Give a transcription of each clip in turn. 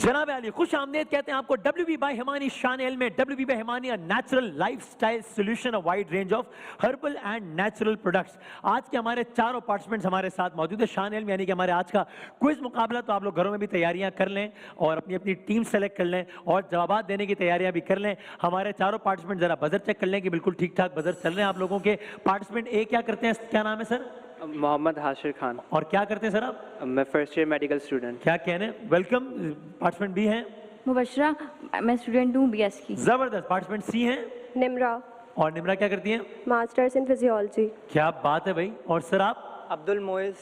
जनाब अली खुश आमदेद कहते हैं आपको WB बाय हिमानी शान-ए-इल्म में। WB by Himani natural lifestyle solution, a wide range of herbal and natural products. आज के हमारे चारों पार्टिसिपेंट्स हमारे साथ मौजूद है। शान-ए-इल्म यानी कि हमारे आज का क्विज मुकाबला, तो आप लोग घरों में भी तैयारियां कर लें और अपनी अपनी टीम सेलेक्ट कर लें और जवाब देने की तैयारियां भी कर लें। हमारे चारों पार्टिसिपेंट जरा बजर चेक कर लें कि बिल्कुल ठीक ठाक बजर चल रहे हैं आप लोगों के। पार्टिसिपेंट ए क्या करते हैं, क्या नाम है सर? मोहम्मद हाशिर खान। और क्या करते हैं सर आप? मैं फर्स्ट ईयर मेडिकल स्टूडेंट। क्या कहने, वेलकम। पार्टिसिपेंट बी हैं मुबशरा, मैं स्टूडेंट हूँ BS की। जबरदस्त। पार्टिसिपेंट सी हैं निम्रा, और निम्रा क्या करती हैं? Masters in physiology. क्या बात है भाई। और सर आप? Abdul Moiz,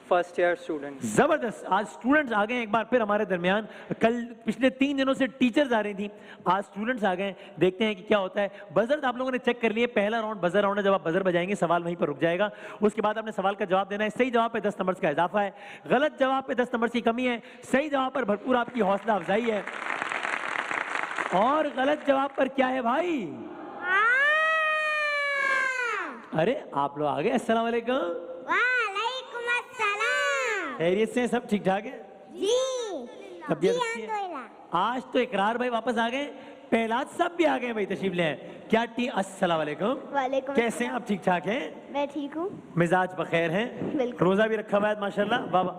first year student. जबरदस्त। आज स्टूडेंट्स आ गए एक बार फिर हमारे दरमियान। कल पिछले 3 दिनों से टीचर्स आ रही थी, आज स्टूडेंट्स आ गए। देखते हैं कि क्या होता है। बजर आप लोगों ने चेक कर लिए। पहला राउंड बजर राउंड है, जब आप बजर बजाएंगे सवाल वहीं पर रुक जाएगा। उसके बाद आपने सवाल का जवाब देना है। सही जवाब पे 10 नंबर का इजाफा है, गलत जवाब पे 10 नंबर की कमी है, सही जवाब पर भरपूर आपकी हौसला अफजाई है। और गलत जवाब पर क्या है भाई? अरे आप लोग आ गए। अस्सलाम वालेकुम। खैरियत से सब ठीक ठाक है जी? तबीयत अच्छी है? आज तो इकरार भाई वापस आ गए, पहलाद सब भी आ गए भाई, तशरीफ ले आए। क्या टीम? अस्सलाम वालेकुम। वालेकुम। कैसे हैं आप? ठीक ठाक हैं? मैं ठीक हूँ। मिजाज बखैर हैं? बिल्कुल। रोजा भी रखा हुआ है माशाल्लाह। बाबा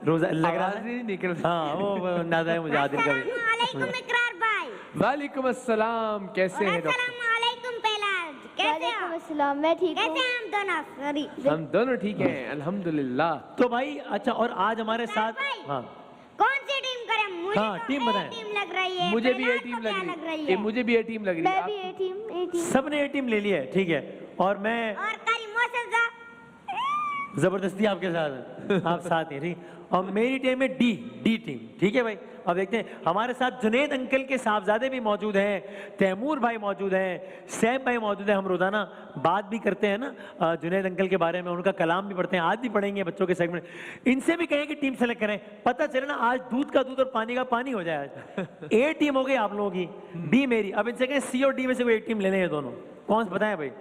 रोजा लग रहा है निकल। हाँ वो नादा है मुझे आदिल का भी। वालेकुम इकरार भाई। वालेकुम अस्सलाम, कैसे हैं डॉक्टर? वालेकुम पहलाद, कैसे हो? अस्सलाम, मैं ठीक हूँ। कैसे हैं हम दोनों? सॉरी। हम दोनों ठीक हैं अल्हम्दुलिल्लाह। तो भाई अच्छा, और आज हमारे साथ हाँ कौन सी टीम करें? मुझे हाँ, तो टीम A बताएं। टीम लग रही है। मुझे भी पहलाद A टीम को लग क्या रही है? है। मुझे भी A टीम लग रही मैं है। भी A टीम। सबने टीम ले ली है, ठीक है। और मैं और कल मोसजा जबरदस्ती आपके साथ आप साथ हैं, ठीक। और मेरी टीम है डी टीम, ठीक है भाई। अब देखते हैं हमारे साथ जुनैद अंकल के साहबजादे भी मौजूद हैं, तैमूर भाई मौजूद हैं, सैफ भाई मौजूद हैं। हम रोजाना बात भी करते हैं ना जुनैद अंकल के बारे में, उनका कलाम भी पढ़ते हैं, आज भी पढ़ेंगे बच्चों के सेगमेंट। इनसे भी कहें कि टीम सेलेक्ट करें, पता चले ना आज दूध का दूध और पानी का पानी हो जाए। आज A टीम हो गई आप लोगों की, B मेरी। अब इनसे कहें C और D में से कोई एक टीम ले लें, दोनों कौन से बताएं भाई?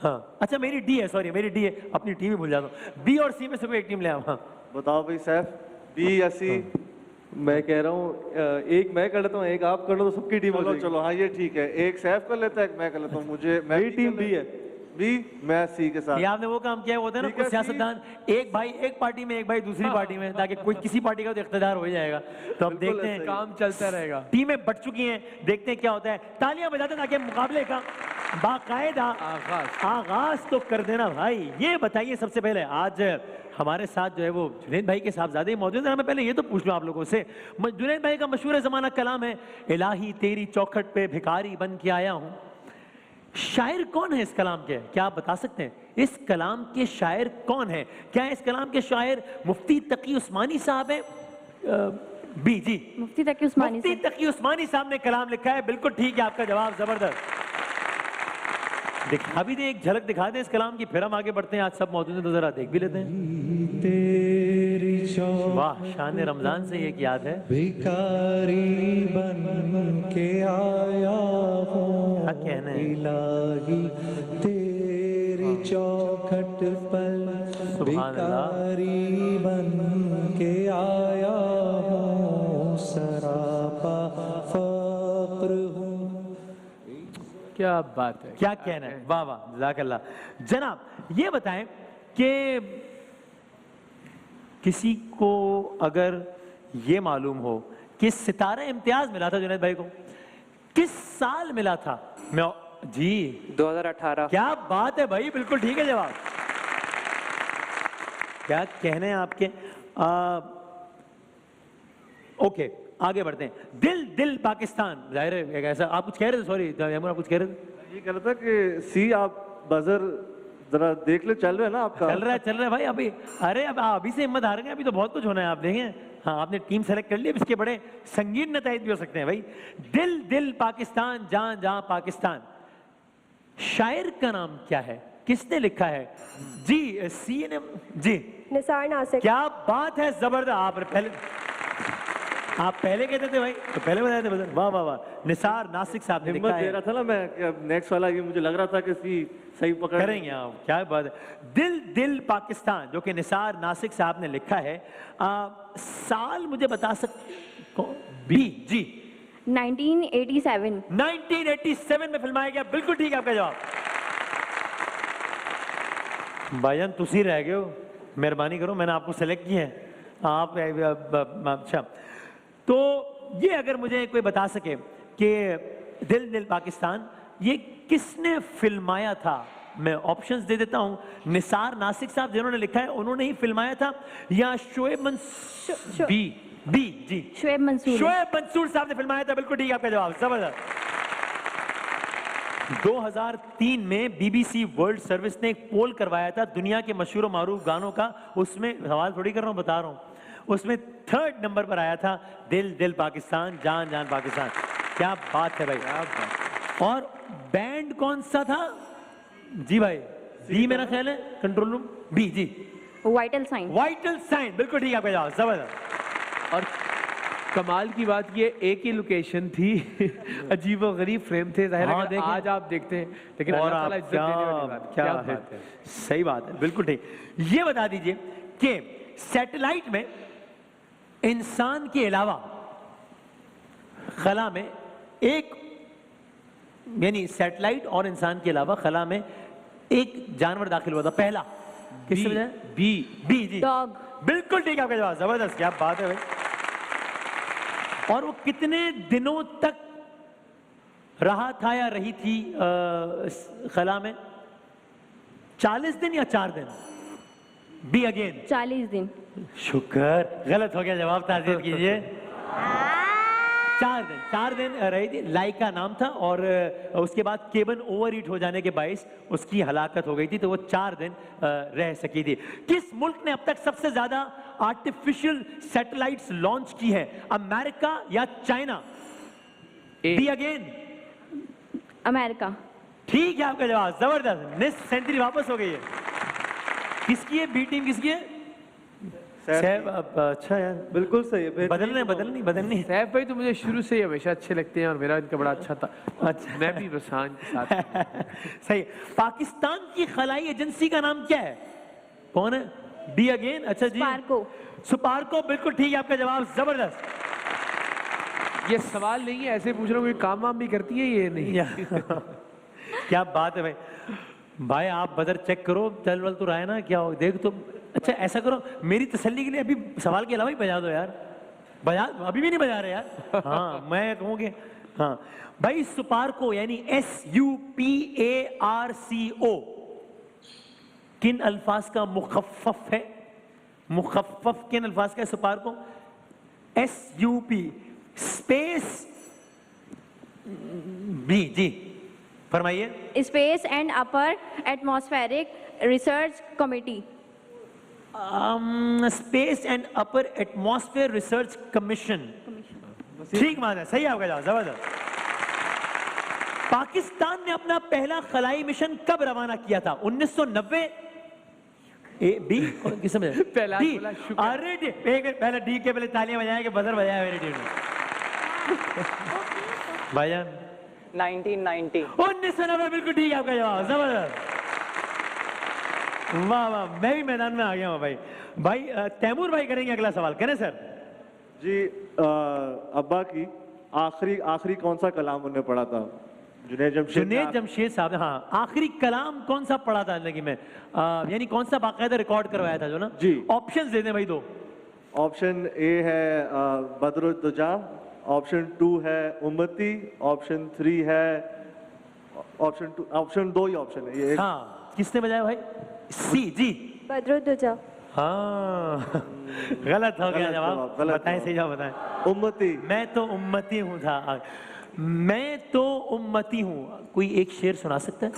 हाँ अच्छा मेरी D है, सॉरी मेरी D है, अपनी टीम ही भूल जाता हूँ। B और C में से कोई एक टीम ले आओ। हाँ बताओ भाई सैफ, बी या सी? मैं कह रहा हूँ एक मैं कर लेता हूँ, एक आप कर लो, तो सबकी टीम हो चलो जाएगी। चलो हाँ ये ठीक है, एक सैफ कर लेता है, एक मैं कर लेता हूँ। मुझे मैं मेरी टीम बी है। बी, मैं सी के साथ। ये आपने वो काम किया है, वो होता है ना ठीक है, कुछ सियासतदान, एक भाई एक पार्टी में, एक भाई दूसरी पार्टी में, ताकि कोई किसी पार्टी का तो इख्तियार हो जाएगा। तो अब देखते हैं, काम चलता रहेगा। टीमें बट चुकी हैं, देखते हैं क्या होता है। तालियां बजाते हैं ताकि मुकाबले का बाकायदा आगाज तो कर देना भाई। ये बताइए सबसे पहले, आज हमारे साथ जो है वो जुनैद भाई के साहबजादे मौजूद हैं। मैं पहले ये तो पूछ लूँ आप लोगों से, जुनैद भाई का मशहूर ज़माना कलाम है, इलाही तेरी चौखट पे भिखारी बन के आया हूँ। शायर कौन है इस कलाम के? क्या आप बता सकते हैं इस कलाम के शायर कौन है? क्या इस कलाम के शायर मुफ्ती तकी उस्मानी साहब हैं? बी जी, मुफ्ती तकी उस्मानी मुफ्ती तकी उस्मानी साहब ने कलाम लिखा है। बिल्कुल ठीक है आपका जवाब, जबरदस्त। दिखा भी दे, एक झलक दिखा दे इस कलाम की, फिर हम आगे बढ़ते हैं। आज सब मौजूद हैं तो जरा देख भी लेते हैं। वाह, शान रमजान से ये याद है। भिखारी बन के आया हूँ, क्या कहना है? इलाही तेरी चौखट पर भिखारी बन के आया हूँ, सरापा फक्र हूँ। क्या बात है, क्या कहना है? वाह वाह, जज़ाकल्लाह। जनाब ये बताएं कि किसी को अगर ये मालूम हो कि सितारा इम्तियाज मिला था जुनैद भाई को, किस साल मिला था? मैं जी 2018। क्या बात है भाई, बिल्कुल ठीक है जवाब। क्या कहने हैं आपके? ओके आगे बढ़ते हैं। दिल दिल पाकिस्तान, जाहिर है ऐसा आप कुछ कह रहे थे, सॉरी आप कुछ कह रहे थे। ये कह रहा था कि सी आप बजर जरा देख ले, चल रहा है ना आपका? चल रहा है भाई अभी। अरे अब अभी से हिम्मत हार गए, अभी तो बहुत कुछ होना है, आप देखें। हाँ आपने टीम सेलेक्ट कर ली, अब इसके बड़े संगीन नतीजे भी हो सकते हैं भाई। दिल दिल पाकिस्तान, जान जान पाकिस्तान, शायर का नाम क्या है? किसने लिखा है? जी सी ने जी निसार नासिक। क्या बात है, जबरदस्त। आप पहले कहते थे भाई, तो पहले बताए थे। वाह वाह वाह, निसार नासिक साहब ने लिखा हिम्मत दे है। रहा था ना मैं, नेक्स्ट वाला ये मुझे लग रहा था कि सी सही पकड़ करेंगे आप, क्या बात है। दिल दिल पाकिस्तान जो कि निसार नासिक साहब ने लिखा है। साल मुझे बता सकते? बी जी 1987 1987 में फिल्माया गया, बिल्कुल ठीक है आपका जवाब। भाईजान तुसी रह गए हो, मेहरबानी करो, मैंने आपको सेलेक्ट किया है आप अच्छा। तो ये अगर मुझे कोई बता सके कि दिल दिल पाकिस्तान ये किसने फिल्माया था, मैं ऑप्शंस दे देता हूं। निसार नासिक साहब जिन्होंने लिखा है उन्होंने ही फिल्माया था, या शोएब मंसूर बी जी शोएब मंसूर। शोएब मंसूर साहब ने फिल्माया था, बिल्कुल ठीक है आपका जवाब, जबरदस्त। 2003 में बीबीसी वर्ल्ड सर्विस ने एक पोल करवाया था दुनिया के मशहूर और मारूफ गानों का, उसमें सवाल थोड़ी कर रहा हूं, बता रहा हूं, उसमें 3rd नंबर पर आया था दिल दिल पाकिस्तान जान जान पाकिस्तान। क्या बात है भाई, क्या बात। और बैंड कौन सा था जी भाई? बी मेरा ख्याल है, कंट्रोल रूम बी जी वाइटल साइन। वाइटल साइन, बिल्कुल ठीक है आपका जवाब, जबरदस्त। और कमाल की बात ये एक ही लोकेशन थी अजीब व गरीब फ्रेम थे, जाहिर हाँ, है कि देखें। आज आप देखते हैं, लेकिन और अल्लाह ताला आप इज्जत देने वाली बात, क्या बात है। सही बात है, बिल्कुल ठीक। ये बता दीजिए कि सैटेलाइट में इंसान के अलावा खला में एक, यानी सैटेलाइट और इंसान के अलावा खला में एक जानवर दाखिल हुआ था पहला, किससे बजाय? B B G dog. बिल्कुल ठीक है आपका जवाब, जबरदस्त, क्या बात है भाई। और वो कितने दिनों तक रहा था या रही थी खला में? 40 दिन या 4 दिन? बी अगेन 40 दिन। शुक्र, गलत हो गया जवाब, ताज़ियत कीजिए। 4 दिन रही थी, लाइका नाम था, और उसके बाद केबल ओवर हीट हो जाने के बायस उसकी हलाकत हो गई थी, तो वो 4 दिन रह सकी थी। किस मुल्क ने अब तक सबसे ज्यादा आर्टिफिशियल सैटेलाइट्स लॉन्च की है, अमेरिका या चाइना? Be again America. ठीक है आपका जवाब, जबरदस्त, नेक्स्ट सेंचुरी वापस हो गई है। किसकी है बी टीम, किसकी है? सैफ। अच्छा यार, बिल्कुल सही है। बदलनी। सैफ भाई तो मुझे शुरू से ही हमेशा अच्छे लगते हैं और मेरा इनका बड़ा अच्छा था। अच्छा, मैं भी रुसान के साथ। सही। पाकिस्तान की खलाई एजेंसी का नाम क्या है? कौन है? बी अगेन, अच्छा जी स्पार्को। सुपार्को, बिल्कुल ठीक है आपका जवाब, जबरदस्त। ये सवाल नहीं है, ऐसे पूछ रहा हूँ, कोई काम वाम भी करती है ये नहीं? क्या बात है भाई। भाई आप बदर चेक करो, चल वल तो रहा है ना, क्या हो देख तो। अच्छा ऐसा करो, मेरी तसल्ली के लिए अभी सवाल के अलावा ही बजा दो यार, बजा, अभी भी नहीं बजा रहे यार। हाँ मैं कहूँगी, हाँ भाई सुपार्को यानी SUPARCO किन अल्फाज का मुखफ़फ़ है? मुखफ़फ़ किन अल्फाज का है सुपार्को? SUP स्पेस बी जी फरमाइए। Space and upper atmospheric research committee. Space and upper atmosphere research commission, ठीक माना है, सही है आपका जवाब, जबरदस्त। पाकिस्तान ने अपना पहला खलाई मिशन कब रवाना किया था? 1990? बी किसने बजाया? पहला डी। बोला, शुक्र। अरे डी, एक मिनट पहले डी के पहले तालियां बजाया कि बजर बजाया मेरी टीम ने। भाईजान 1990। 1990, बिल्कुल ठीक है आपका जवाब, जबरदस्त। वाह वाह, मैं भी मैदान में आ गया हूँ भाई। भाई तैमूर भाई करेंगे अगला सवाल, करें सर? जी अब्बा की आखिरी कौन सा कलाम उन्होंने पढ़ा था? जुनैद जमशेद साहब ने, हाँ आखिरी कलाम कौन सा पढ़ा था जिंदगी में, यानी कौन सा बाकायदा रिकॉर्ड करवाया था जो ना? जी। ऑप्शंस दे दें भाई दो। ऑप्शन ए है बदरुद्दुजा, ऑप्शन 2 है उम्मती, ऑप्शन 3 है ऑप्शन 2 ही ऑप्शन है ये। हाँ किसने बजाया भाई? सी जी बदरुद्दुजा। हाँ गलत हो गया जवाब, गलत बताएं सही जवाब बताएं। उम्मती। मैं तो उम्मती हूँ था, मैं तो उम्मती हूँ। कोई एक शेर सुना सकता है?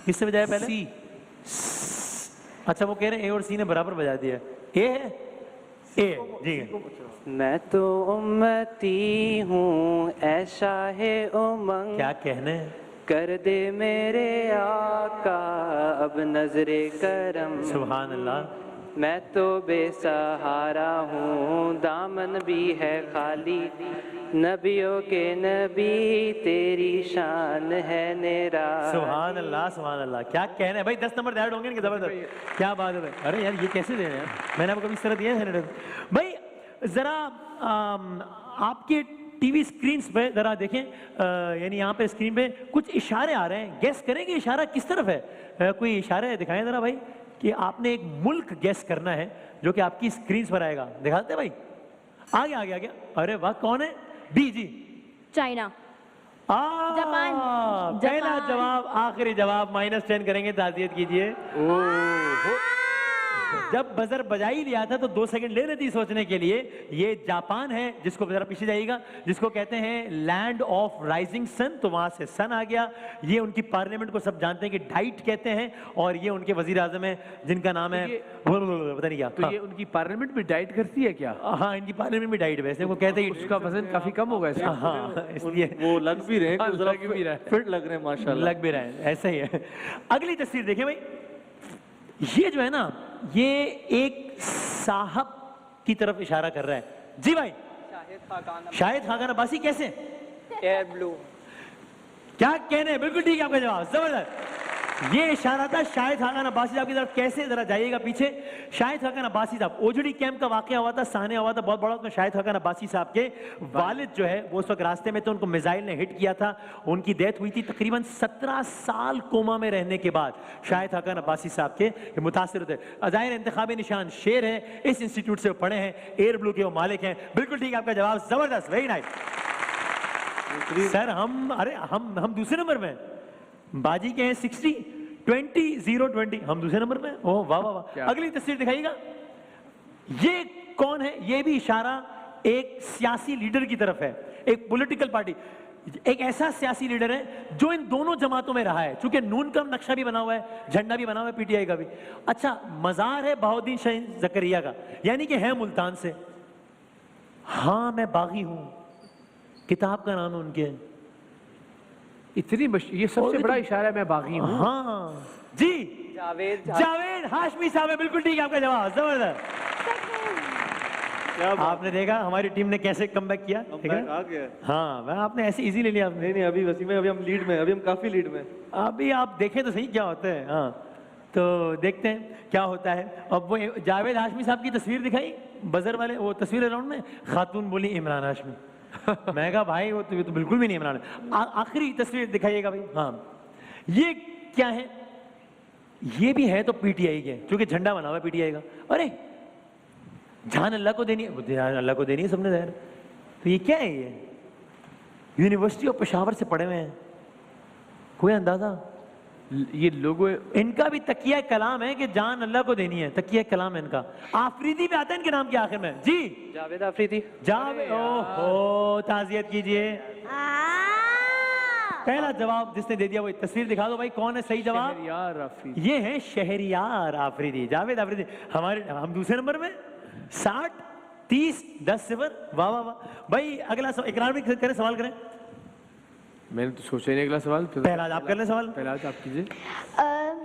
किससे बजाया पहले? सी। अच्छा वो कह रहे हैं ए और सी ने बराबर बजा दिया। ए है, ए जी। मैं तो उम्मती हूँ ऐसा है उमंग, क्या कहने? कर दे मेरे आका अब नजरे करम। सुभान अल्लाह। मैं तो बेसहारा हूँ, दामन भी है खाली, नबियों के नबी तेरी शान है नेरा। सुभान अल्लाह, सुभान अल्लाह, क्या कहना है भाई। 10 नंबर ऐड होंगे ना, जबरदस्त, क्या बात है भाई। अरे यार ये कैसे दे रहे हैं, मैंने आपको कभी इस तरह दिया है भाई। जरा आपके टीवी स्क्रीन पे जरा देखें, यानी यहाँ पे स्क्रीन पे कुछ इशारे आ रहे हैं, गेस करेंगे इशारा किस तरफ है? कोई इशारे दिखाएं जरा भाई, कि आपने एक मुल्क गेस करना है जो कि आपकी स्क्रीन पर आएगा। दिखाते हैं भाई, आगे आगे आगे। अरे वाह, कौन है? बी जी, चाइना। जापान। पहला जापान। जवाब, आखिरी जवाब, -10 करेंगे, ताज़ियत कीजिए। जब बजर बजा ही लिया था तो 2 सेकंड ले लेती सोचने के लिए। ये जापान है, जिसको जरा पीछे जाइएगा, जिसको कहते हैं लैंड ऑफ राइजिंग सन, तो वहां से सन आ गया। ये उनकी पार्लियामेंट को सब जानते हैं कि डाइट कहते हैं, और ये उनके वजीर आजम है जिनका नाम है पता नहीं क्या। तो ये उनकी पार्लियामेंट भी डाइट करती है क्या? हाँ, इनकी पार्लियामेंट में डाइट, वैसे वो कहते हैं उसका वजन काफी कम होगा इसका। हाँ, इसलिए वो लग भी रहे हैं, हाँ, जरा लग भी रहा है। फिट लग रहे हैं माशाल्लाह। लग भी रहा है, ऐसा ही है। अगली तस्वीर देखें भाई, ये जो है ना, ये एक साहब की तरफ इशारा कर रहा है। जी भाई, शाहिद खाकान अब्बासी कैसे? Air blue. क्या कहने हैं? बिल्कुल ठीक है आपका जवाब, जबरदस्त। ये इशारा था शाहिद खाकान अब्बासी साहब की तरफ। कैसे? जरा जाइएगा पीछे। शाहिद खाकान अब्बासी साहब, ओजड़ी कैंप का वाकया हुआ था, साहने हुआ था बहुत बड़ा, उसमें शाहिद खाकान अब्बासी साहब के वालिद जो है वो उस वक्त रास्ते में थे, उनको मिसाइल ने हिट किया था, उनकी डेथ हुई थी। तकरीबन 17 साल कोमा में रहने के बाद शाहिद खाकान अब्बासी साहब के मुतासिर होते। ज़ाहिर इंतखाबी निशान शेर है, इस इंस्टीट्यूट से वो पढ़े हैं, एयर ब्लू के वो मालिक हैं। बिल्कुल ठीक है आपका जवाब, जबरदस्त, वेरी नाइस। सर हम दूसरे नंबर में, बाजी के हैं 60, 20, 0, 20, हम दूसरे नंबर में। ओह वाह वाह वाह। अगली तस्वीर दिखाइएगा। ये कौन है? ये भी इशारा एक सियासी लीडर की तरफ है, एक पॉलिटिकल पार्टी, एक ऐसा सियासी लीडर है जो इन दोनों जमातों में रहा है। चूंकि नून का नक्शा भी बना हुआ है, झंडा भी बना हुआ है, पीटीआई का भी। अच्छा, मजार है बहाउद्दीन शाह जकरिया का, यानी कि है मुल्तान से। हाँ, मैं बागी हूं, किताब का नाम है उनके। इतनी ये सबसे बड़ा इशारा है, मैं बागी हूँ। हाँ जी, जावेद हाशमी साहब है, बिल्कुल ठीक है आपका जवाब, जबरदस्त। आपने देखा हमारी टीम ने कैसे कमबैक किया? ठीक है, आ गया। हाँ, मैं आपने ऐसे इजी ले लिया आपने। नहीं अभी वसीम है, अभी हम लीड में, अभी हम काफी लीड में। अभी आप देखें तो सही क्या होता है। हाँ, तो देखते हैं क्या होता है। अब वो जावेद हाशमी साहब की तस्वीर दिखाई बजर वाले, वो तस्वीर राउंड में, खातून बोली इमरान हाशमी। मैं कहा भाई वो तो बिल्कुल भी नहीं इमरान है। आखिरी तस्वीर दिखाइएगा भाई। हाँ, ये क्या है? ये भी है तो पीटीआई के, क्योंकि झंडा बना हुआ है पीटीआई का। अरे जान अल्लाह को देनी है, जान अल्लाह को देनी है सबने ज़ाहिर। तो ये क्या है? ये यूनिवर्सिटी ऑफ पेशावर से पढ़े हुए हैं, कोई अंदाजा? ये लोगो इनका भी तकिया कलाम है कि जान अल्लाह को देनी है, तकिया कलाम है इनका। आफरीदी भी आता है इनके नाम के आखिर में। जी, जावेद आफरीदी। जावेद, ओहो, ताज़ियत कीजिए। पहला जवाब जिसने दे दिया वो तस्वीर दिखा दो भाई, कौन है सही जवाब? शहरियार आफरीदी। ये है शहरियार आफरीदी, जावेद आफरीदी। हम दूसरे नंबर में, 60, 30, 10 सिफर। वाह वाह वाह भाई। अगला इकरार भी करें, सवाल करें। मैंने तो सोचा ही नहीं अगला सवाल। पहला आप कर ले सवाल। पहला आप कीजिए।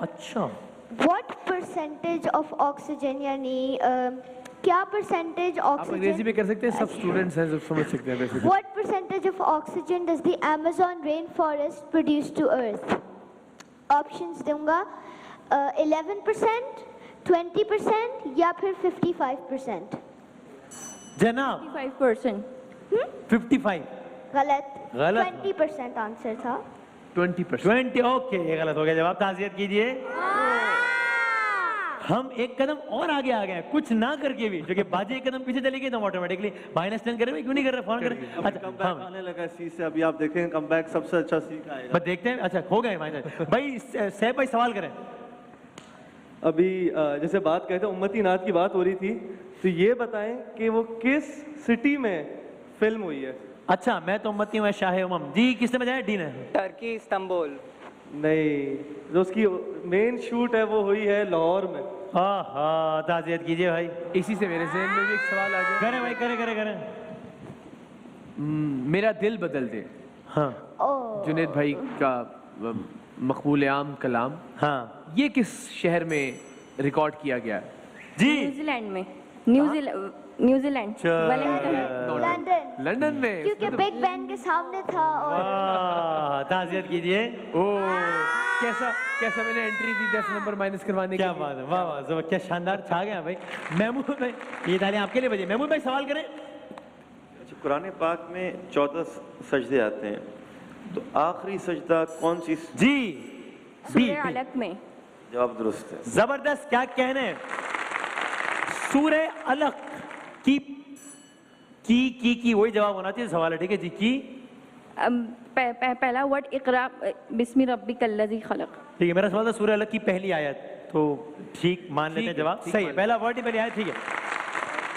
अच्छा, What percentage of oxygen यानी क्या percentage आप oxygen? अंग्रेजी में कर सकते हैं, सब स्टूडेंट्स हैं, सब समझ सकते हैं वैसे। What percentage of oxygen does the Amazon rainforest produce to Earth? Options दूंगा, 11%, 20% या फिर 55%। जनाब 55%। 55। गलत। गलत। 20% आंसर था। 20%। 20, ओके, ये गलत हो गया जवाब। ताज़ियत कीजिए। हम एक कदम और आगे आ गए, कुछ ना करके भी, जो कि बाजी एक कदम पीछे चली गई तो ऑटोमेटिकली -10 करें। क्यों नहीं कर रहे? फौरन करें। अच्छा, कमबैक आने लगा सी से, अभी आप देखें कमबैक सबसे अच्छा सी का आएगा। बस देखते हैं। अच्छा, हो गए -। भाई सैफ भाई सवाल करें। अभी जैसे बात कहते हैं उम्मती नाथ की बात हो रही थी, तो ये बताएं कि वो किस सिटी में फिल्म हुई है? अच्छा, मैं तो उम्मती हूँ शाह उमम। जी, किसने बजाया? डी ने। Turkey Istanbul. नहीं, जो उसकी मेन शूट है वो हुई है लाहौर में। हाँ, ताज़ियत कीजिए भाई। इसी से मेरे ज़हन में भी एक सवाल आ गया। करें भाई, करें। मेरा दिल बदल दे। हाँ जुनैद भाई का मकबूल आम कलाम, हाँ, ये किस शहर में रिकॉर्ड किया गया है? जी, न्यूजीलैंड में। न्यूजीलैंड। वेलिंगटन। लंदन। लंदन में क्योंकि बिग बैन के सामने था और वाह, ताज़ियत कीजिए। ओ कैसा कैसा मैंने एंट्री दी 10 नंबर माइनस करवाने क्या के बात है, वाह वाह, जबरदस्त, क्या शानदार छा गया भाई। महमूद भाई, ये तालियां आपके लिए बजे। महमूद भाई सवाल करें। कुरान पाक में 14 सजदे आते हैं, तो आखिरी सजदा कौन सी? जी सूरह अलक में। जवाब दुरुस्त है। जबरदस्त, क्या कहने। सूरह अलक की वही जवाब होना चाहिए, सवाल है, ठीक है जी। की पहला वर्ड इकरा बिस्मि रब्बिकल्लज़ी खलक। ठीक है, मेरा सवाल था सूरह अलक की पहली आयत, तो ठीक मान लेते हैं, जवाब सही है, पहला वर्ड ही पहली आयत, ठीक है।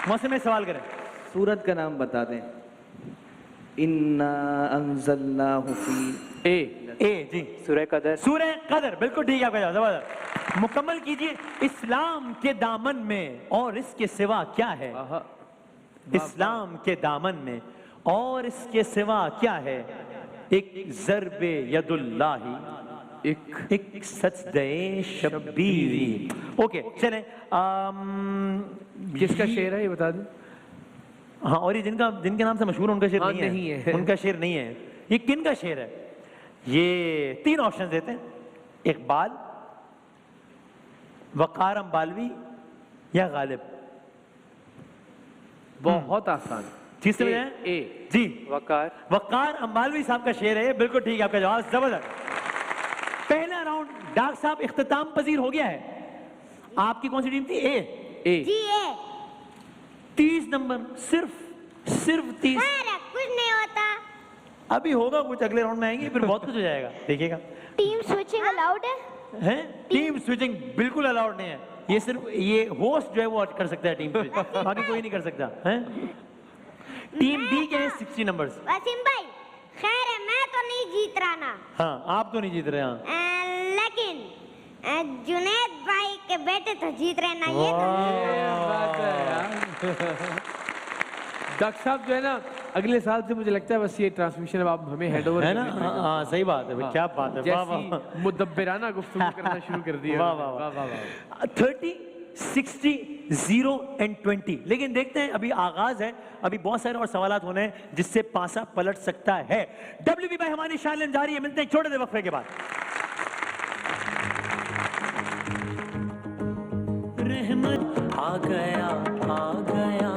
मौसम में सवाल करें। सूरत का नाम बता दें। इन्ना अंज़लनाहु फी ए जी, सूरह कदर। सूरह कदर, बिल्कुल ठीक है आपका जवाब, जबरदस्त। मुकम्मल कीजिए। इस्लाम के दामन में और इसके सिवा क्या है? इस्लाम के दामन में और इसके सिवा क्या है? एक ज़र्बे यदुल्लाही, एक सजदे शब्बीरी। ओके चलें, किसका शेर है ये बता दें। हाँ, और ये जिनके नाम से मशहूर है, उनका शेर नहीं है। उनका शेर नहीं है। ये किन का शेर है? ये 3 ऑप्शन देते हैं, इकबाल, वक़ार अम्बालवी या गालिब। बहुत आसान। ठीक से ए जी, वक़ार अम्बालवी साहब का शेर है, बिल्कुल ठीक है आपका जवाब, जबरदस्त। पहला राउंड डॉक्टर साहब इख्तिताम पजीर हो गया है। आपकी कौन सी टीम थी? ए। जी ए। 30 नंबर, सिर्फ 30। कुछ नहीं होता। अभी होगा कुछ, अगले राउंड में आएंगे, फिर बहुत कुछ हो जाएगा, देखिएगा। टीम स्विचिंग अलाउड है? हैं? टीम स्विचिंग बिल्कुल अलाउड नहीं है। ये सिर्फ ये होस्ट जो है वो कर सकता है टीम स्विच, बाकी कोई नहीं कर सकता है। टीम बी के 60 नंबर्स। वसीम भाई, खैर है, मैं तो नहीं जीत रहा ना। हाँ, आप तो नहीं जीत रहे। हाँ, लेकिन जुनैद भाई के बेटे तो जीत रहे ना, ये डॉक्टर साहब जो है ना, अगले साल से मुझे लगता है बस ये ट्रांसमिशन अब आप हमें हैंड ओवर है ना। हाँ, सही बात है भाई, क्या बात है, वाह वाह, मुदब्बिराना गुफ्तगू करना शुरू कर दिया। वाह वाह वाह। 30, 60, 0 and 20। लेकिन देखते हैं, अभी आगाज है, अभी बहुत सारे और सवालात होने हैं जिससे पासा पलट सकता है। WB भाई हमारी शान जारी है, मिलते हैं छोटे से वक्फे के बाद। रहमत आ गया, आ गया।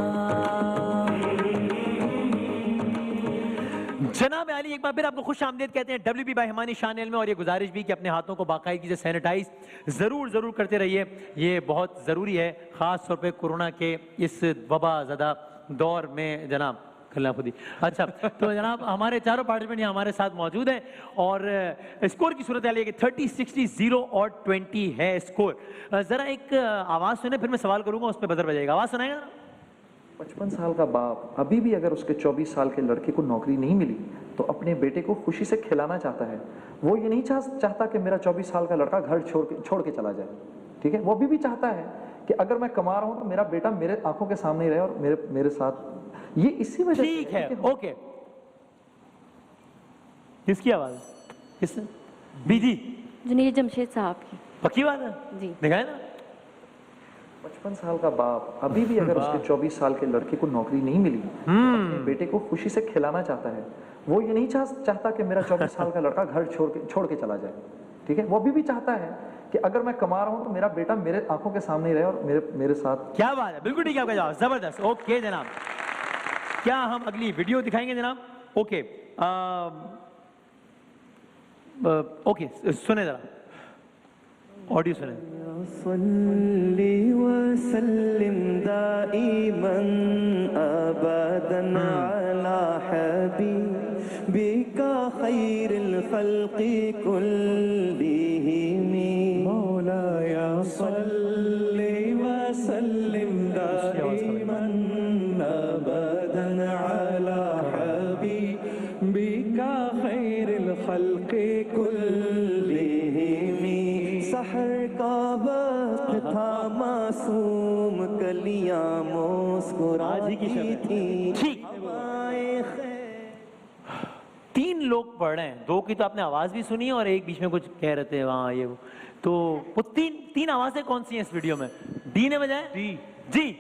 जनाब आली, एक बार फिर आपको खुश आमदीद कहते हैं WB भाई हमारी शान में, और ये गुजारिश भी कि अपने हाथों को बाकायदगी से सैनिटाइज ज़रूर करते रहिए, ये बहुत ज़रूरी है, ख़ास तौर पे कोरोना के इस वबा ज़दा दौर में। जनाब कल्ला खुदी। अच्छा, तो जनाब हमारे चारों पार्टिसिपेंट यहाँ हमारे साथ मौजूद हैं, और स्कोर की सूरत है कि 30, 60, 0 और 20 है स्कोर। ज़रा एक आवाज़ सुने, फिर मैं सवाल करूँगा, उस पर बजर बजाएगा। आवाज़ सुनाएगा। 55 साल का बाप अभी भी अगर उसके 24 साल के लड़के को नौकरी नहीं मिली तो अपने बेटे को खुशी से खिलाना चाहता है। वो ये नहीं चाहता कि मेरा 24 साल का लड़का घर छोड़ के चला जाए, ठीक है। वो अभी भी चाहता है कि अगर मैं कमा रहा हूं तो मेरा बेटा मेरे आंखों के सामने ही रहे और मेरे साथ। ये इसी वजह से ठीक है। ओके, किसकी आवाज है? किसने? बीजी जुनैद जमशेद साहब की। पक्की बात है जी, दिखाए ना। 55 साल का बाप अभी भी अगर उसके 24 साल के लड़के को नौकरी नहीं मिली तो अपने बेटे को खुशी से खिलाना चाहता है। वो ये नहीं चाहता कि मेरा 24 साल का लड़का घर छोड़ के चला जाए, ठीक है। वो अभी भी चाहता है कि अगर मैं कमा रहा हूं तो मेरा बेटा मेरे आंखों के सामने ही रहे और मेरे साथ। क्या बात है, बिल्कुल ठीक है आपका जवाब, जबरदस्त। ओके जनाब, क्या हम अगली वीडियो दिखाएंगे जनाब? ओके, ओके सुने जरा, ऑडियो सुने। सल्ली व सल्लिम दाइमन अबदन अला हबीबिका खैरिल खल्क़ि कुल्लिहिम। मौलाया सल्ली व सल्लिम दाइमन अबदन अला हबीबिका खैरिल खल्क़ि कुल्लिहिम। सहर का वक्त था, मासूम कलियां मुस्कुराती थी। ठीक, 3 लोग पढ़ रहे हैं, 2 की तो आपने आवाज भी सुनी और एक बीच में कुछ कह रहे थे वहाँ ये वो। तो वो तीन आवाजें कौन सी हैं इस वीडियो में? डी ने बजाया? जी।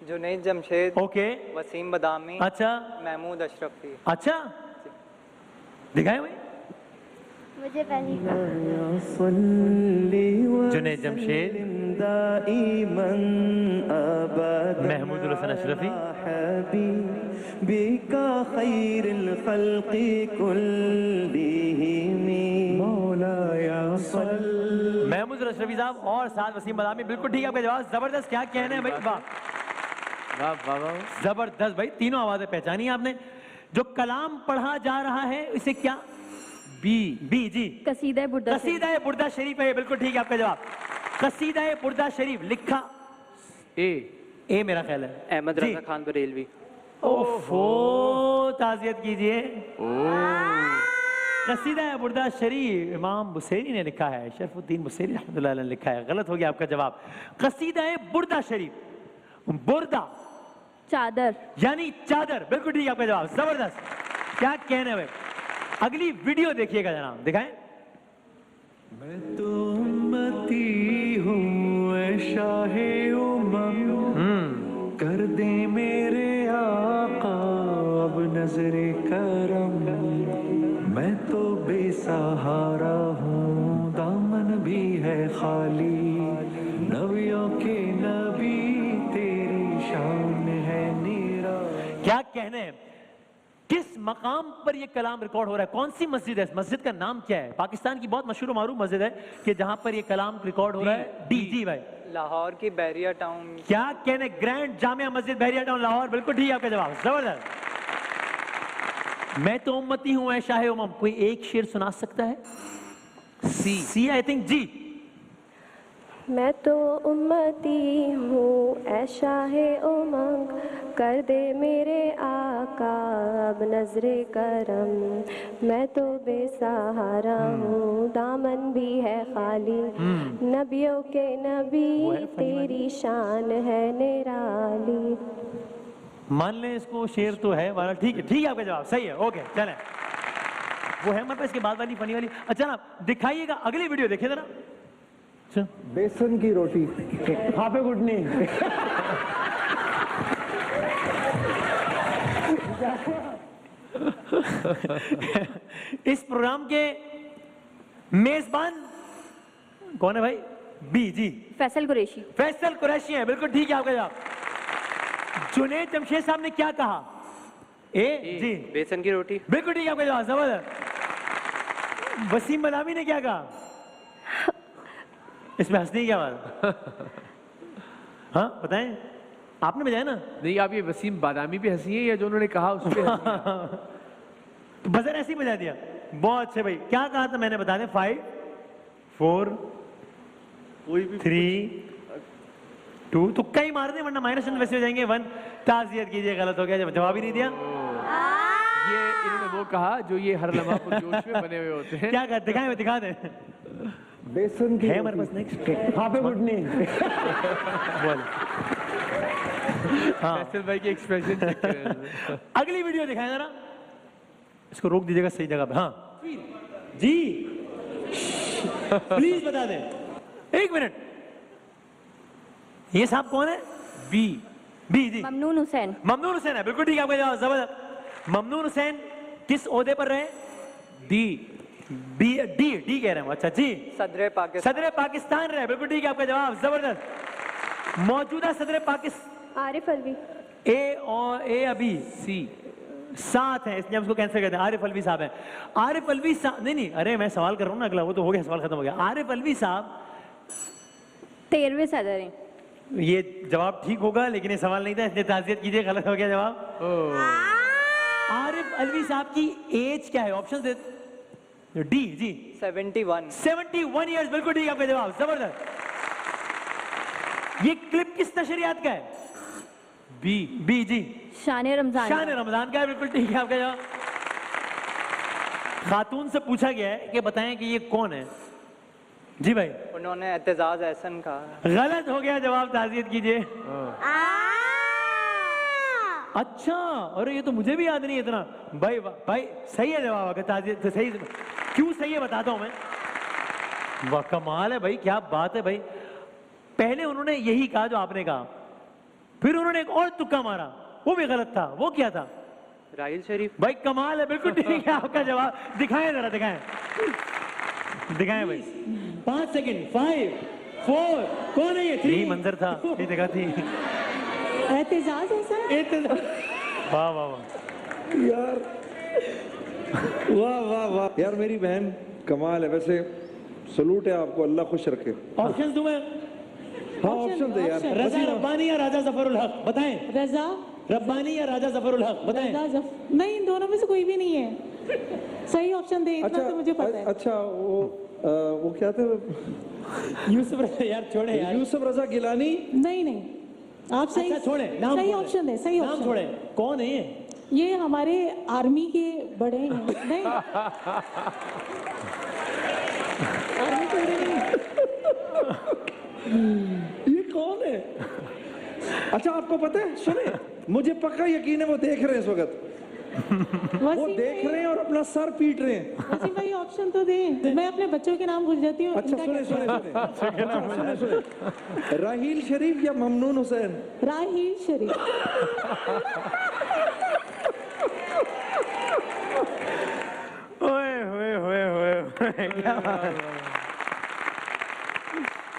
जुनैद जमशेद, ओके, वसीम बदामी, अच्छा महमूद अशरफी। अच्छा, दिखाए भाई। मुझे पहली जुनैद जमशेद, महमूद हसन अशरफी, बिका खैरुल खल्क़ि कुल्लिहिम मौलाया सल्ली महमूद अशरफी साहब और साथ वसीम बदामी। बिल्कुल ठीक है आपका जवाब, जबरदस्त। क्या कहने हैं भाई, वाह वाह वाह वाह। जबरदस्त भाई, तीनों आवाजें पहचानी आपने। जो कलाम पढ़ा जा रहा है इसे क्या? बी जी, कसीदा बुर्दा शरीफ। कसीदा बुर्दा शरीफ है, बिल्कुल ठीक है आपका जवाब। कसीदा बुर्दा शरीफ लिखा ए मेरा ख्याल है अहमद जी। रजा खान बरेलवी। ओफो, ताज़ियत कीजिए। कसीदा बुर्दा शरीफ इमाम बुसैरी ने लिखा है, शरफुद्दीन बुसैरी रहमतुल्लाह अलैह ने लिखा है। गलत हो गया आपका जवाब। कसीदा बुर्दा शरीफ, बुर्दा चादर, यानी चादर, बिल्कुल ठीक है आपका जवाब, जबरदस्त। क्या कहने भाई। अगली वीडियो देखिएगा जनाब, दिखाएं। मैं तो उम्मती हूँ ऐ शाहे उमम, कर दे मेरे आका अब नजरे करम। मैं तो बेसहारा हूँ, दामन भी है खाली, नबियों के नबी तेरी शान है निरा। क्या कहने हैं, किस मकाम पर ये कलाम रिकॉर्ड हो रहा है? कौन सी मस्जिद है? इस मस्जिद का नाम क्या है? पाकिस्तान की बहुत मशहूर मारूफ मस्जिद है कि जहां पर ये कलाम रिकॉर्ड हो रहा है। जी भाई, लाहौर की बैरिया टाउन। क्या कहने, ग्रैंड जामिया मस्जिद बैरिया टाउन लाहौर, बिल्कुल ठीक है आपका जवाब, जबरदस्त। मैं तो उम्मती हूं ऐ शाहे उमम, कोई एक शेर सुना सकता है? सी आई थिंक जी। मैं तो उम्मती हूँ ऐ शाहे उमंग, कर दे मेरे आका अब नजरे करम। मैं तो बेसहारा हूँ, दामन भी है खाली, नबियों के नबी तेरी शान है निराली। मान लें इसको शेर तो है वाला, ठीक है आपका जवाब सही है, ओके चलें। वो है हमारे पास इसके बाद वाली फनी वाली। अच्छा ना, दिखाइएगा अगली वीडियो, देखिए जरा। बेसन की रोटी, हाफे गुटनी। इस प्रोग्राम के मेजबान कौन है भाई? बी जी, फैसल कुरैशी। फैसल कुरैशी है, बिल्कुल ठीक है आपका जवाब। जुनैद जमशेद साहब ने क्या कहा? ए जी, बेसन की रोटी। बिल्कुल ठीक है आपका जवाब, जबरदस्त। वसीम बदामी ने क्या कहा? इसमें हंसने की क्या बात? हाँ बताएं, आपने बजाया ना? नहीं, आप ये वसीम बादामी पे हंसी है या जो उन्होंने कहा उस पे हंसी है? तो बजर ऐसे ही बजा दिया, बहुत अच्छे भाई। क्या कहा था मैंने, बता दें। 5 4 कोई भी 3 2, तुक्का ही मार दे वरना माइनस वैसे हो जाएंगे 1। ताज़ियत कीजिए, गलत हो गया, जब जवाब ही नहीं दिया। ये इन्होंने वो कहा जो ये हर लम्हा पुरजोश में बने हुए होते हैं। क्या कर, दिखाएं, दिखा दें। बेसन की है हमारे पास नेक्स्ट, हाफे गुटनी। बोल। हाँ, फैसल भाई के एक्सप्रेशन चेक करें। अगली वीडियो दिखाएं जरा। इसको रोक दीजिएगा सही जगह पे। हाँ जी, प्लीज बता दें। 1 मिनट, ये साहब कौन है? बी जी, ममनून हुसैन। ममनून हुसैन है, बिल्कुल ठीक है आपका जवाब, जबरदस्त। ममनून हुसैन किस ओहदे पर रहे? डी कह रहे हैं। अच्छा जी, सदर पाकिस्तान रहे, बिल्कुल ठीक है आपका जवाब, जबरदस्त। मौजूदा सदर पाकिस्तान आरिफ अलवी। ए और ए अभी सी साथ है, इसलिए हम उसको कैंसिल करते हैं। आरिफ अलवी साहब है। आरिफ अलवी साहब, नहीं अरे मैं सवाल कर रहा हूँ ना, अगला वो तो हो गया, सवाल खत्म हो गया। आरिफ अलवी साहब 13वें सदर हैं। ये जवाब ठीक होगा लेकिन ये सवाल नहीं था, इसलिए ताज़ियत कीजिए, गलत हो गया जवाब। आरिफ अलवी साहब की एज क्या है? ऑप्शन दे। डी जी, 71 ईयर्स, बिल्कुल ठीक है आपका जवाब, जबरदस्त। ये क्लिप किस नशरियात का है? बी जी, शान रमजान। शान रमजान का है, बिल्कुल ठीक है आपका जवाब। खातून से पूछा गया है कि बताएं कि ये कौन है? जी भाई, उन्होंने एतजाज एहसन कहा। गलत हो गया जवाब, ताज़ियत कीजिए। अच्छा, अरे ये तो मुझे भी याद नहीं इतना। भाई भाई सही है जवाब, अगर ताज़ियत सही, क्यों सही है बताता हूं मैं। वाह कमाल है भाई, क्या बात है भाई। पहले उन्होंने यही कहा जो आपने कहा, फिर उन्होंने एक और तुक्का मारा, वो भी गलत था। वो क्या था? राहिल शरीफ। भाई कमाल है, बिल्कुल ठीक है आपका जवाब। दिखाएं जरा, दिखाएं दिखाएं भाई। 5 सेकंड, 5 4 कौन है ये? 3 यही मंजर था, ये जगह थी। एहतजाज है। वाह वाह वाह यार, वाह वाह वाह यार, मेरी बहन कमाल है। वैसे सलूट है आपको, अल्लाह खुश रखे। ऑप्शन दूं मैं? हाँ ऑप्शन दे यार। रजा रब्बानी या राजा जफरुल हक? बताएं। रजा रब्बानी या राजा जफरुल हक? बताएं। नहीं, इन दोनों में से कोई भी नहीं है। सही ऑप्शन दे, इतना तो मुझे पता है। अच्छा, वो क्या थे? यूसुफ रजा। यार छोड़े यार। यूसुफ रजा गिलानी? नहीं नहीं, आप सही अच्छा छोड़े, नाम सही छोड़े। ऑप्शन दे, सही नाम ऑप्शन। छोड़े। कौन है ये? ये हमारे आर्मी के बड़े हैं। नहीं, आर्मी के बड़े नहीं। ये कौन है? अच्छा आपको पता है? सुने, मुझे पक्का यकीन है वो देख रहे हैं इस वक्त। वो देख रहे हैं और अपना सर पीट रहे हैं। वसीम भाई ऑप्शन तो दे, मैं अपने बच्चों के नाम भूल जाती हूँ। अच्छा सुने सुने सुने, राहील शरीफ या ममनून हुसैन? राहील शरीफ। ओए होए होए होए, क्या बात है।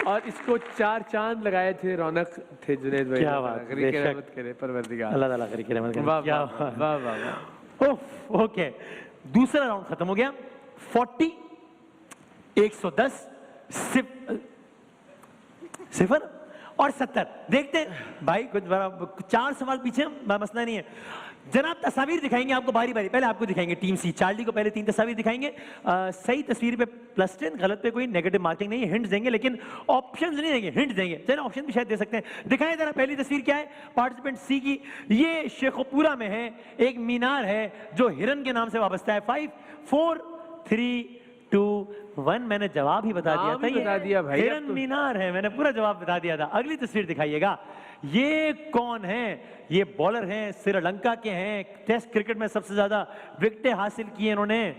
और इसको 4 चांद लगाए थे, रौनक थे जुनैद भाई। क्या बात, करी के बेशक। रहमत करे परवरदिगार। अल्लाह ताला करी के रहमत करे। वाह क्या वाह बात। वाह वाह वाह। ओह, ओके, दूसरा राउंड खत्म हो गया। 40 110 0 और 70। देखते हैं भाई, कुछ 4 सवाल पीछे, मसला नहीं है। जनाब तस्वीर दिखाएंगे आपको बारी बारी। पहले आपको दिखाएंगे टीम सी, चार्ली को पहले 3 तस्वीर दिखाएंगे। सही तस्वीर पे +10, गलत पे कोई नेगेटिव मार्किंग नहीं है। हिंट्स देंगे लेकिन ऑप्शंस नहीं देंगे, हिंट्स देंगे। चलो ऑप्शन भी शायद दे सकते हैं। दिखाएं जरा पहली तस्वीर क्या है पार्टिसिपेंट सी की। ये शेखोपुरा में है, एक मीनार है जो हिरन के नाम से वाबस्ता है। 5 4 3 2 1। मैंने जवाब ही बता दिया था, बता दिया भाई, अब हिरन तो। मीनार है, मैंने पूरा जवाब बता दिया था। अगली तस्वीर दिखाइएगा। ये कौन है? ये बॉलर हैं, श्रीलंका के हैं। टेस्ट क्रिकेट में सबसे ज्यादा विकेटें हासिल की इन्होंने,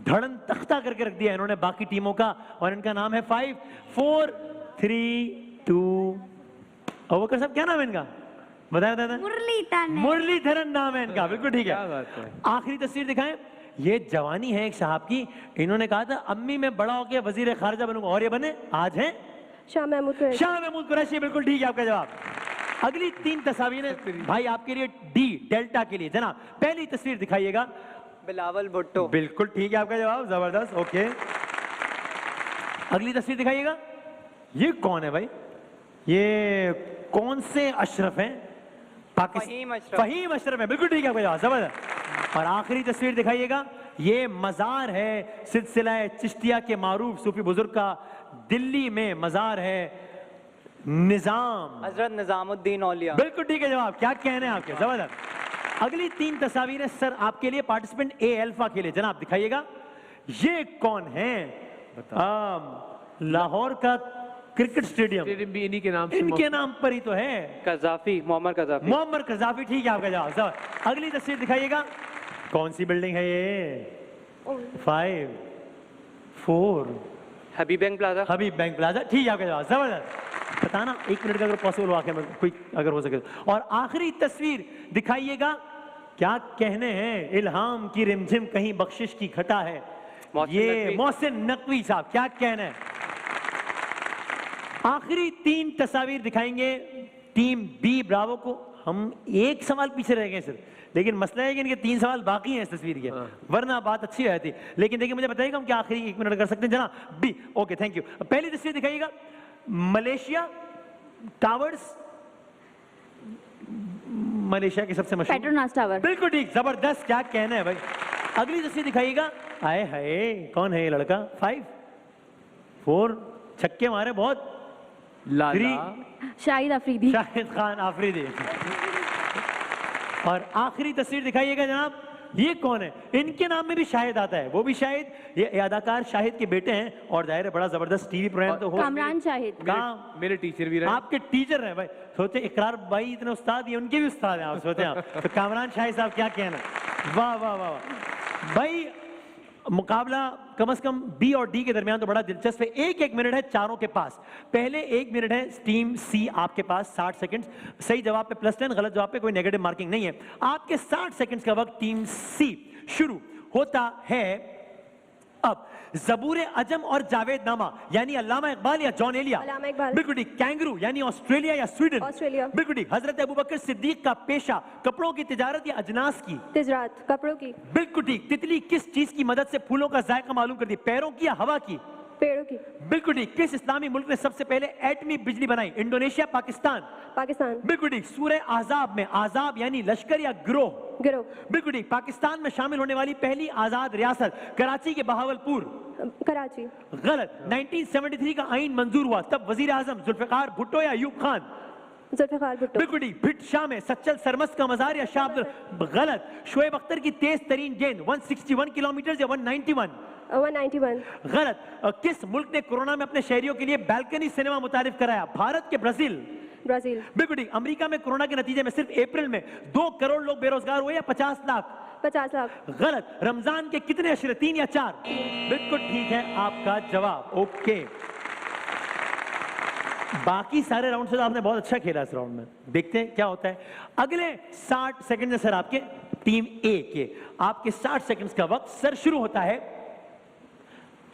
धड़न तख्ता करके रख दिया इन्होंने बाकी टीमों का। और इनका नाम है 5 4 3 2। अबूबकर साहब क्या नाम है इनका? बताया मुरलीधरन नाम है इनका। बिल्कुल ठीक है। आखिरी तस्वीर दिखाएं। ये जवानी है एक साहब की, इन्होंने कहा था अम्मी मैं बड़ा हो गया वजीर खारजा बनूंगा, और ये बने, आज हैं शाह महमूद कुरैशी। बिल्कुल ठीक है आपका जवाब। अगली 3 तस्वीरें भाई आपके लिए डी डेल्टा के लिए। जनाब पहली तस्वीर दिखाइएगा। बिलावल भुट्टो। बिल्कुल ठीक है आपका जवाब, जबरदस्त। ओके, अगली तस्वीर दिखाइएगा। ये कौन है भाई? ये कौन से अशरफ हैं? फहीम अशरफ है। बिल्कुल ठीक है आपका जवाब, जबरदस्त। और आखिरी तस्वीर दिखाइएगा। ये मजार है सिलसिला चिश्तिया के मारूफ सूफी बुजुर्ग का, दिल्ली में मजार है, निजाम हजरत निजामुद्दीन औलिया। बिल्कुल ठीक है जवाब। क्या कहने हैं आपके, जबरदस्त। अगली 3 तस्वीरें सर आपके लिए पार्टिसिपेंट ए अल्फा के लिए। जनाब दिखाइएगा। ये कौन है? लाहौर का क्रिकेट स्टेडियम भी इन्हीं के नाम से, इनके नाम पर ही तो है। Gaddafi, Mohammad Gaddafi. Mohammad Gaddafi, ठीक है आपका जवाब। अगली तस्वीर दिखाइएगा। कौन सी बिल्डिंग है ये? 5 4 हबीब बैंक प्लाजा। हबीब बैंक प्लाजा, ठीक है आपका जवाब, जबरदस्त। बताना 1 मिनट का अगर पॉसिबल वाकई में कोई अगर हो सके। और आखिरी तस्वीर दिखाइएगा। क्या कहने हैं? इल्हाम की रिमझिम कहीं बख्शिश की घटा है। ये मोहसिन नकवी साहब, क्या कहना है? आखिरी 3 तस्वीर दिखाएंगे टीम बी ब्रावो को। हम 1 सवाल पीछे रह गए सर, लेकिन मसला है कि इनके 3 सवाल बाकी हैं इस तस्वीर के, वरना बात अच्छी रहती। लेकिन देखिए मुझे बताइएगा हम क्या आखिरी 1 मिनट कर सकते हैं जना बी। Okay, thank you. पहली तस्वीर दिखाइएगा। मलेशिया टावर्स, मलेशिया की सबसे मशहूर पेट्रोनास टावर। बिल्कुल ठीक, जबरदस्त। क्या कहना है भाई? अगली तस्वीर दिखाइएगा। आए हाय, कौन है ये लड़का? 5 4 छक्के मारे बहुत। शाहिद अफरीदी। शाहिद खान अफरीदी। और आखिरी तस्वीर दिखाइएगा जनाब। ये कौन है? इनके नाम में भी शाहिद आता है, वो भी शाहिद, ये अदाकार शाहिद के बेटे हैं। और जाहिर है बड़ा जबरदस्त टीवी प्रोग्राम तो हो। कामरान शाहिद। मेरे टीचर भी रहे। आपके टीचर हैं भाई। सोचे इकरार भाई इतने उस्ताद, ये उनके भी उस्ताद हैं। आप सोचे आप तो कामरान शाहिद साहब, क्या कहना? वाह वाह वाह भाई। मुकाबला कम से कम बी और डी के दरमियान तो बड़ा दिलचस्प है। एक एक मिनट है चारों के पास। पहले एक मिनट है टीम सी आपके पास 60 सेकंड्स। सही जवाब पे +10, गलत जवाब पे कोई नेगेटिव मार्किंग नहीं है। आपके 60 सेकंड्स का वक्त टीम सी शुरू होता है अब। ज़बूर अजम और जावेद नामा यानी अल्लामा इकबाल या जॉन एलिया। अल्लामा इकबाल। बिल्कुल ठीक। कैंगरू यानी ऑस्ट्रेलिया या स्वीडन। ऑस्ट्रेलिया। बिल्कुल ठीक। हजरत अबू बकर सिद्दीक का पेशा कपड़ों की तिजारत या अजनास की। तिजारत, कपड़ों की। बिल्कुल ठीक। तितली किस चीज की मदद से फूलों का जायका मालूम करती है? पैरों की या हवा की? पेड़ों की। बिल्कुल ठीक। किस इस्लामी मुल्क ने सबसे पहले एटमी बिजली बनाई? इंडोनेशिया, पाकिस्तान? पाकिस्तान। बिल्कुल ठीक। सूरह आजाब में आजाब यानी लश्कर या गिरोह? गिरोह। बिल्कुल ठीक। पाकिस्तान में शामिल होने वाली पहली आजाद रियासत? कराची के बहावलपुर? कराची। गलत। 1973 का आईन मंजूर हुआ तब वजीर आजम जुल्फिकार भुट्टो या अयूब खान? जुल्फिकार भुट्टो। बिल्कुल ठीक। भिट शाह में सच्चल सरमस्त का मजार या शाह अब्दुल? गलत। शोएब अख्तर की तेज तरीन गेंद 161 किलोमीटर या 191? 191। गलत। किस मुल्क ने कोरोना में अपने शहरियों के लिए बैल्कनी सिनेमा मुतारिफ कराया? भारत के ब्राजील? ब्राजील। बिल्कुल ठीक। अमेरिका में कोरोना के नतीजे में सिर्फ अप्रैल में 2 करोड़ लोग बेरोजगार हुए या 50 लाख? 50 लाख। गलत। रमजान के कितने अशरे? 3 या 4? बिल्कुल ठीक है आपका जवाब। ओके, बाकी सारे राउंड से तो आपने बहुत अच्छा खेला इस राउंड में। देखते हैं क्या होता है। अगले 60 सेकंड सर आपके टीम ए के। आपके 60 सेकंड्स का वक्त सर शुरू होता है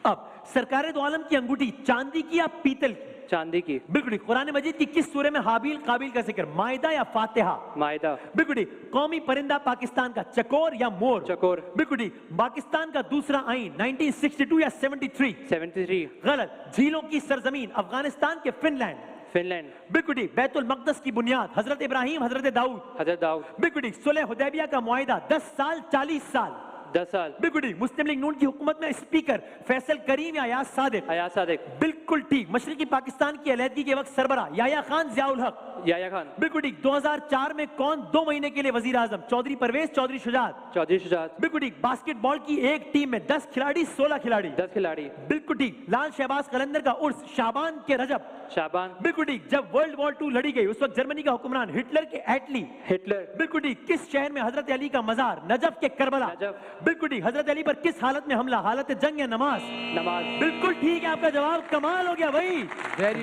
अब। सरकारे दो आलम की अंगूठी चांदी की या पीतल की? चांदी की। बिल्कुल ठीक। कुरान मजीद की किस सूरे में हाबील काबिल का जिक्र? मायदा या फातिहा? मायदा। बिल्कुल ठीक। कौमी परिंदा पाकिस्तान का चकोर या मोर? चकोर। बिल्कुल ठीक। पाकिस्तान का दूसरा आईन 1962 या 73? 73। गलत। झीलों की सरजमीन अफगानिस्तान के फिनलैंड? फिनलैंड। बिल्कुल ठीक। बैतुल मक़दस की बुनियाद हजरत इब्राहिम, हजरत दाऊद? हजरत दाऊद। बिल्कुल ठीक। सुलह हुदैबिया का मुआहिदा 10 साल 40 साल? 10 साल। बिल्कुल ठीक। मुस्लिम लीग नून की हुकूमत में स्पीकर फैसल करीम या अयाज सादिक? अयाज सादिक। बिल्कुल ठीक। मशरिकी पाकिस्तान की अलहदगी के वक्त सरबरा याया खान, ज़ियाउल हक? याया खान। बिल्कुल ठीक। 2004 में कौन 2 महीने के लिए वजीर आजम? चौधरी परवेज, चौधरी शुजात? चौधरी शुजात। बिल्कुल ठीक। बास्केटबॉल की एक टीम में 10 खिलाड़ी, 16 खिलाड़ी? 10 खिलाड़ी। बिल्कुल ठीक। लाल शहबाज कलंदर का उर्स शाबान के रजब? शाबान। बिल्कुल ठीक। जब वर्ल्ड वॉर 2 लड़ी गई उस वक्त जर्मनी का हुक्मरान हिटलर के एटली? हिटलर। बिल्कुल ठीक। किस शहर में हजरत अली का मजार? नजफ के करबला? नजफ। बिल्कुल ठीक। हजरत अली पर किस हालत में हमला? हालत जंग या नमाज? नमाज। बिल्कुल ठीक है आपका जवाब। कमाल हो गया भाई।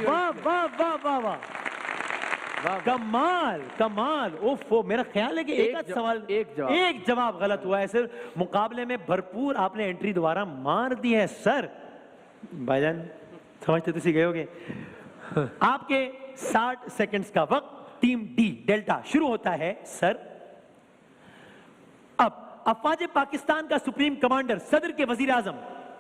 वाह वाह वाह वाह वाह, कमाल कमाल। ओफो, मेरा ख्याल है कि एक सवाल एक जवाब गलत हुआ है सर। मुकाबले में भरपूर आपने एंट्री दोबारा मार दी है सर। भाईजान समझते तो गए होगे। आपके 60 सेकंड्स का वक्त टीम डी डेल्टा शुरू होता है सर अब। अफवाज पाकिस्तान का सुप्रीम कमांडर सदर के वजीर आजम?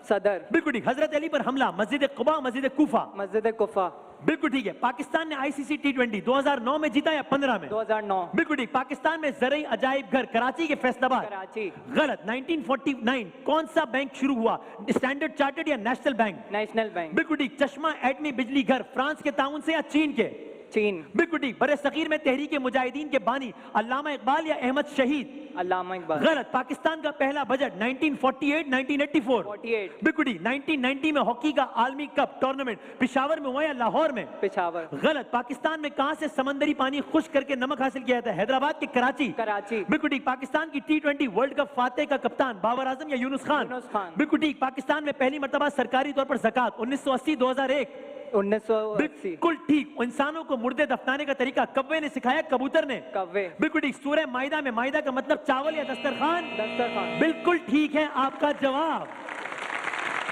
सदर। बिल्कुल ठीक। हजरत अली पर हमला? मस्जिद कुबा, मस्जिद कुफा? मस्जिद कुफा। बिल्कुल ठीक है। पाकिस्तान ने आईसीसी T20 2009 में जीता या 15 में? 2009। बिल्कुल ठीक। पाकिस्तान में ज़रई अजायब घर कराची के फैसलाबाद? कराची। गलत। 1949 कौन सा बैंक शुरू हुआ? स्टैंडर्ड चार्टर्ड या नेशनल बैंक? National bank. बिल्कुल ठीक। चश्मा एटमी बिजली घर फ्रांस के ताउन से या चीन के? चीन। बिल्कुल ठीक। बरे सगीर में तहरीक मुजाहिदीन के बानी अल्लामा इकबाल या अहमद शहीद? अल्लामा इकबाल। गलत। पाकिस्तान का पहला बजट 1948 1984? 48। बिल्कुल ठीक। 1990 में हॉकी का आलमी कप टूर्नामेंट पेशावर में हुआ या लाहौर में? पेशावर। गलत। पाकिस्तान में कहां से समंदरी पानी खुश्क करके नमक हासिल किया जाता है? हैदराबाद के कराची? कराची। बिल्कुल ठीक। पाकिस्तान की T20 वर्ल्ड कप फातेह का कप्तान बाबर आजम या यूनुस खान? यूनुस खान। बिल्कुल ठीक। पाकिस्तान में पहली मर्तबा सरकारी तौर पर ज़कात 1980 2001? 1980। बिल्कुल ठीक। इंसानों को मुर्दे दफनाने का तरीका कव्वे ने सिखाया, कबूतर ने? कव्वे। बिल्कुल ठीक। सूरह माइदा में माइदा का मतलब चावल या दस्तरखान? दस्तरखान। बिल्कुल ठीक है आपका जवाब।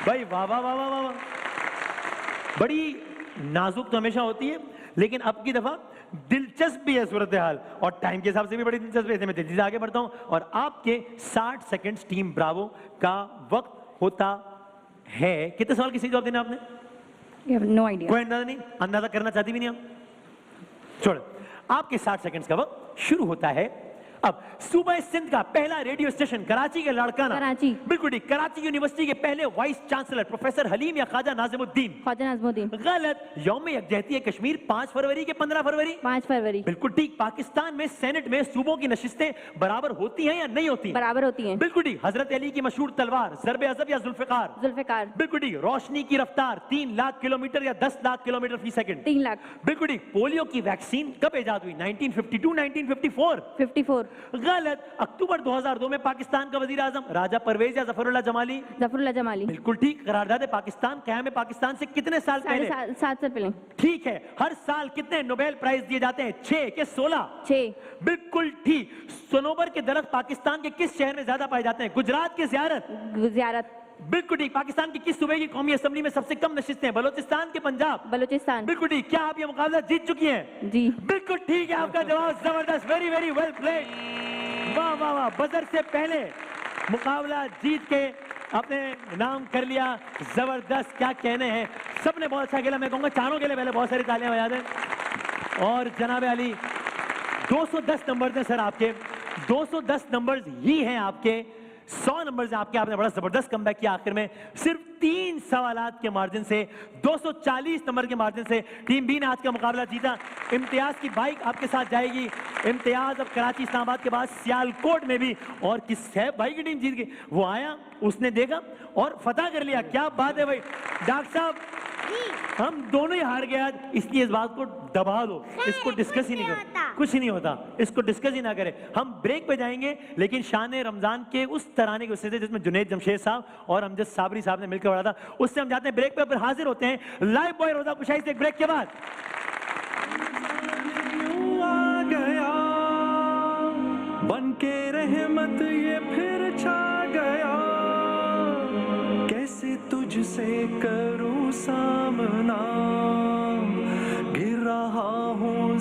भाई वाह वाह वाह वाह वाह। बड़ी नाजुक तो हमेशा होती है लेकिन अब की दफा दिलचस्प भी है सूरत हाल और टाइम के हिसाब से भी बड़ी दिलचस्प है। मैं तेजी से आगे बढ़ता हूं और आपके 60 सेकंड्स टीम ब्रावो का वक्त होता है। कितने सवाल की सही जवाब देना आपने? No idea. कोई अंदाजा नहीं? अंदाजा करना चाहती भी नहीं आप? छोड़। आपके 60 सेकंड्स का वक्त शुरू होता है अब। सूबा सिंध का पहला रेडियो स्टेशन कराची के लाड़काना? कराची। बिल्कुल ठीक। कराची यूनिवर्सिटी के पहले वाइस चांसलर प्रोफेसर हलीम या ख्वाजा नाजिमुद्दीन? ख्वाजा नाजिमुद्दीन। गलत। यौम यकजहती कश्मीर 5 फरवरी के 15 फरवरी? 5 फरवरी। बिल्कुल ठीक। पाकिस्तान में सेनेट में सूबों की नशिस्तें बराबर होती हैं या नहीं होती? बराबर होती हैं। बिल्कुल ठीक। हजरत अली की मशहूर तलवार ज़रब अज़ब या जुल्फ़िकार? जुल्फ़िकार। बिल्कुल ठीक। रोशनी की रफ्तार 3 लाख किलोमीटर या 10 लाख किलोमीटर फी सेकंड? 3 लाख। बिल्कुल ठीक। पोलियो की वैक्सीन कब इजाद हुई? 1952 1954? 54। गलत। अक्टूबर 2002 में पाकिस्तान का वजीर आजम राजा परवेज या जफरुल्लाह जमाली? जफरुल्लाह जमाली। बिल्कुल ठीक। करारदाद कायम है पाकिस्तान से कितने साल पहले? 7 साल पहले। ठीक है। हर साल कितने नोबेल प्राइज दिए जाते हैं? 6 के 16? 6। बिल्कुल ठीक। सनोबर के दरख्त पाकिस्तान के किस शहर में ज्यादा पाए जाते हैं? गुजरात की ज़ियारत? बिल्कुल ठीक। पाकिस्तान की किस सूबे की कौमी असेंबली में सबसे कम नशिस्तें हैं? बलोचिस्तान के पंजाब? बलोचिस्तान। बिल्कुल ठीक। क्या आप ये मुकाबला जीत चुकी हैं? जी। बिल्कुल ठीक है आपका जवाब, जबरदस्त, वेरी वेरी वेल प्लेड। वाह वाह वाह, बजर से पहले मुकाबला जीत के आपने नाम कर लिया, जबरदस्त, क्या कहने हैं। सबने बहुत अच्छा खेला, मैं कहूँगा चारों के लिए पहले बहुत सारी तालियां बजा दें। और जनाब अली 210 नंबर हैं सर आपके, 210 नंबर ही हैं आपके, 100 नंबर से आपके। आपने बड़ा जबरदस्त कमबैक किया आखिर में, सिर्फ 3 सवालात के मार्जिन से, 240 नंबर के मार्जिन से टीम बी ने आज का मुकाबला जीता। इम्तियाज की बाइक आपके साथ जाएगी। इम्तियाज अब कराची इस्लामाबाद के बाद सियालकोट में भी, और किस है भाई की टीम जीत गई, वो आया, उसने देखा और फतह कर लिया। क्या बात है भाई। डॉक्टर साहब हम दोनों ही हार गए आज, इसलिए इस बात को दबा दो, इसको डिस्कस ही नहीं करो, कुछ ही नहीं होता, इसको डिस्कस ही ना करें। हम ब्रेक पे जाएंगे, लेकिन शान रमजान के उस तराने के उससे जिसमें जुनैद जमशेद साहब और अमजद साबरी साहब ने मिलकर पढ़ा था, उससे हम जाते हैं ब्रेक पे, फिर हाजिर होते हैं लाइव बॉय रोजा कुशाई से एक ब्रेक के बाद। आ गया बन के रहमत ये फिर छा गया, कैसे तुझसे करूं सामना, गिर रहा हूँ